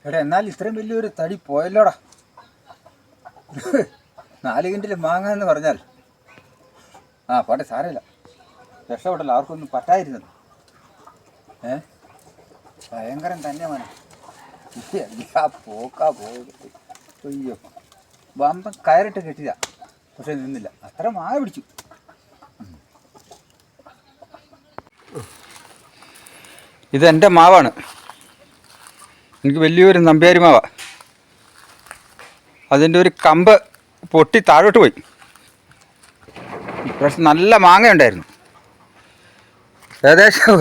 എടാ എന്നാൽ ഇത്രയും വലിയൊരു തടി പോയല്ലോടാ. 4 കിൻഡിൽ മാങ്ങ എന്ന് പറഞ്ഞാൽ പോട്ടെ, സാരമില്ല, രക്ഷപ്പെട്ടല്ലോ, ആർക്കൊന്നും പറ്റായിരുന്നത്. ഭയങ്കരം തന്നെ മോനെ. പോക്കാ പോയിട്ട് അയ്യോ, വമ്പം കയറിട്ട് കെട്ടില്ല, പക്ഷെ നിന്നില്ല, അത്ര മാങ്ങ പിടിച്ചു. ഇതെൻ്റെ മാവാണ്, എനിക്ക് വലിയൊരു നമ്പ്യാരി മാവാ. അതിൻ്റെ ഒരു കമ്പ് പൊട്ടി താഴോട്ട് പോയി. പക്ഷെ നല്ല മാങ്ങ ഉണ്ടായിരുന്നു. ഏകദേശം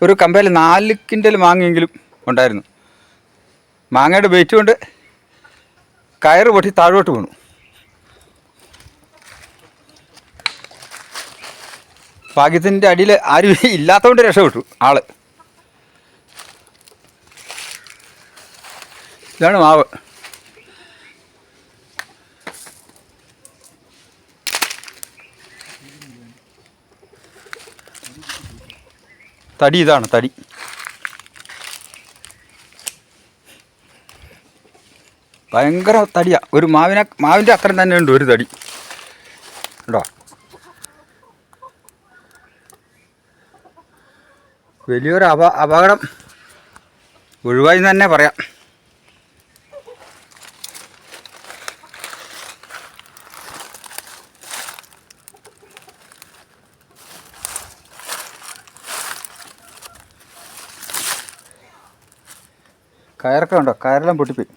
ഒരു കമ്പയിൽ 4 കിൻഡൽ മാങ്ങയെങ്കിലും ഉണ്ടായിരുന്നു. മാങ്ങയുടെ വെയിറ്റ് കൊണ്ട് കയറ് പൊട്ടി താഴോട്ട് വീണു. ഭാഗ്യത്തിൻ്റെ അടിയിൽ ആരും ഇല്ലാത്തതുകൊണ്ട് രക്ഷപ്പെട്ടു ആള്. ഇതാണ് മാവ്. തടി ഇതാണ് തടി. ഭയങ്കര തടിയാ. ഒരു മാവിൻ്റെ അത്രയും തന്നെ ഉണ്ട് ഒരു തടി കേട്ടോ. വലിയൊരു അപകടം ഒഴിവായി തന്നെ പറയാം. കയറൊക്കെ ഉണ്ടോ? കയറെല്ലാം പൊട്ടിപ്പോയി.